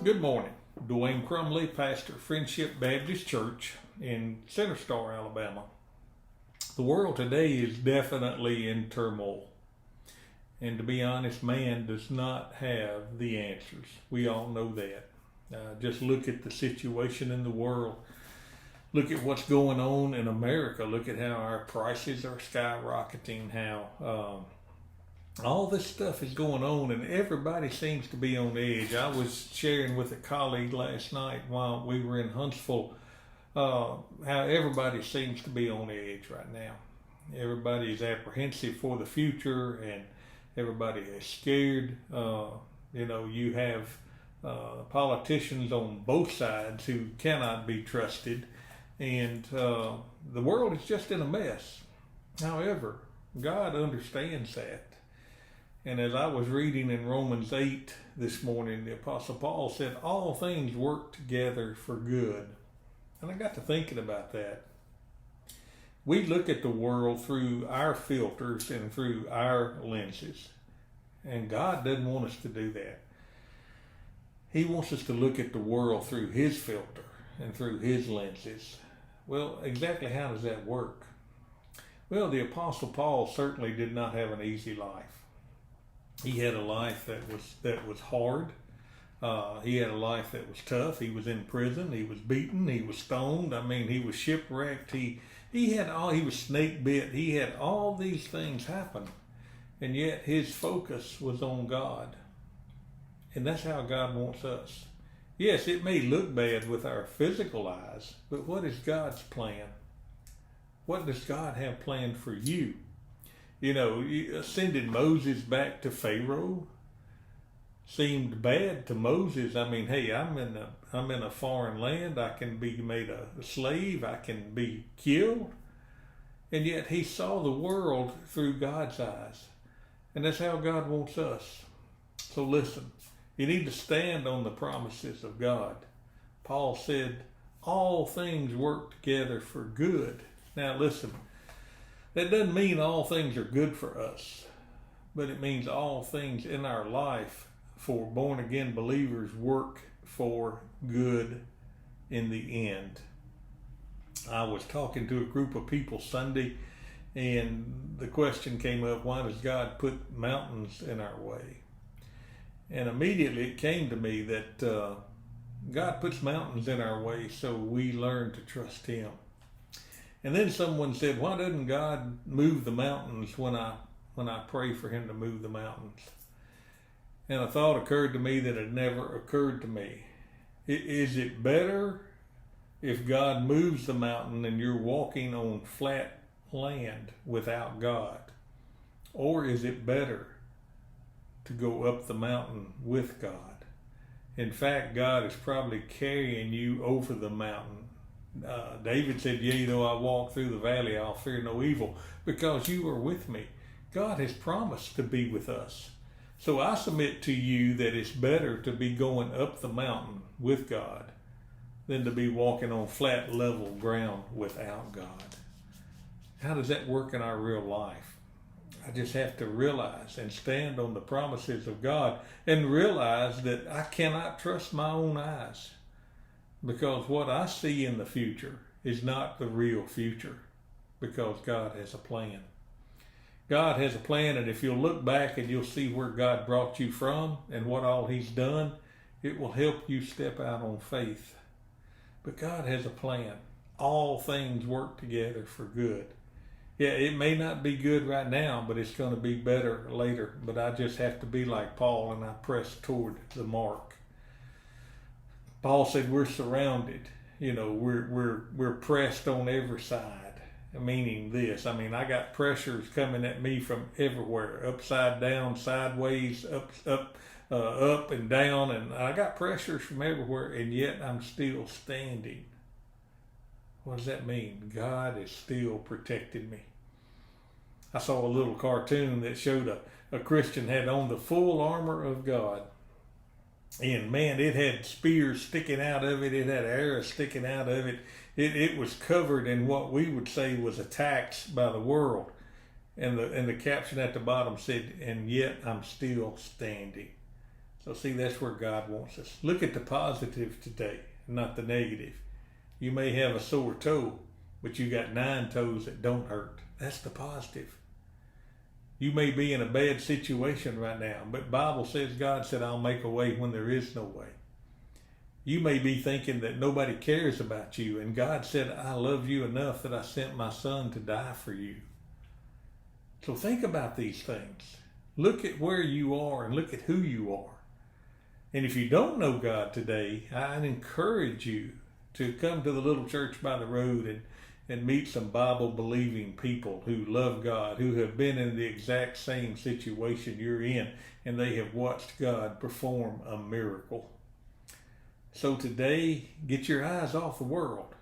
Good morning. DeWayne Crumley, pastor of Friendship Baptist Church in Center Star, Alabama. The world today is definitely in turmoil. And to be honest, man does not have the answers. We all know that. Just look at the situation in the world. Look at what's going on in America. Look at how our prices are skyrocketing, how all this stuff is going on, and everybody seems to be on edge. I was sharing with a colleague last night while we were in Huntsville how everybody seems to be on edge right now. Everybody is apprehensive for the future, and everybody is scared. You have politicians on both sides who cannot be trusted, and the world is just in a mess. However, God understands that. And as I was reading in Romans 8 this morning, the Apostle Paul said, all things work together for good. And I got to thinking about that. We look at the world through our filters and through our lenses. And God doesn't want us to do that. He wants us to look at the world through His filter and through His lenses. Well, exactly how does that work? Well, the Apostle Paul certainly did not have an easy life. He had a life that was hard. He had a life that was tough. He was in prison. He was beaten. He was stoned. He was shipwrecked. He was snake bit. He had all these things happen, and yet his focus was on God. And that's how God wants us. Yes, it may look bad with our physical eyes, but what is God's plan? What does God have planned for you? Sending Moses back to Pharaoh seemed bad to Moses. Hey, I'm in a foreign land. I can be made a slave. I can be killed. And yet he saw the world through God's eyes. And that's how God wants us. So listen, you need to stand on the promises of God. Paul said, all things work together for good. Now listen, that doesn't mean all things are good for us, but it means all things in our life for born-again believers work for good in the end. I was talking to a group of people Sunday, and the question came up, why does God put mountains in our way? And immediately it came to me that God puts mountains in our way so we learn to trust Him. And then someone said, why doesn't God move the mountains when I pray for Him to move the mountains? And a thought occurred to me that had never occurred to me. Is it better if God moves the mountain and you're walking on flat land without God? Or is it better to go up the mountain with God? In fact, God is probably carrying you over the mountain. David said, yea, though I walk through the valley, I'll fear no evil, because you are with me. God has promised to be with us. So I submit to you that it's better to be going up the mountain with God than to be walking on flat, level ground without God. How does that work in our real life? I just have to realize and stand on the promises of God and realize that I cannot trust my own eyes. Because what I see in the future is not the real future, because God has a plan. God has a plan, and if you'll look back and you'll see where God brought you from and what all He's done, it will help you step out on faith. But God has a plan. All things work together for good. Yeah, it may not be good right now, but it's going to be better later. But I just have to be like Paul, and I press toward the mark. Paul said we're surrounded, we're pressed on every side, meaning this. I got pressures coming at me from everywhere, upside down, sideways, up and down, and I got pressures from everywhere, and yet I'm still standing. What does that mean? God is still protecting me. I saw a little cartoon that showed a Christian had on the full armor of God. And man, it had spears sticking out of it. It had arrows sticking out of it. It was covered in what we would say was attacks by the world. And the caption at the bottom said, and yet I'm still standing. So see, that's where God wants us. Look at the positive today, not the negative. You may have a sore toe, but you got 9 toes that don't hurt. That's the positive. You may be in a bad situation right now, but Bible says, God said, I'll make a way when there is no way. You may be thinking that nobody cares about you, and God said, I love you enough that I sent my son to die for you. So think about these things. Look at where you are and look at who you are. And if you don't know God today, I'd encourage you to come to the little church by the road and meet some Bible-believing people who love God, who have been in the exact same situation you're in, and they have watched God perform a miracle. So today, get your eyes off the world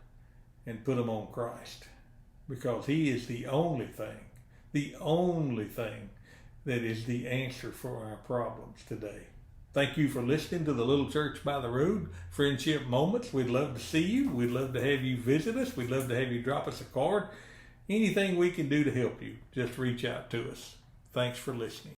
and put them on Christ, because he is the only thing that is the answer for our problems today. Thank you for listening to the Little Church by the Road Friendship Moments. We'd love to see you. We'd love to have you visit us. We'd love to have you drop us a card. Anything we can do to help you, just reach out to us. Thanks for listening.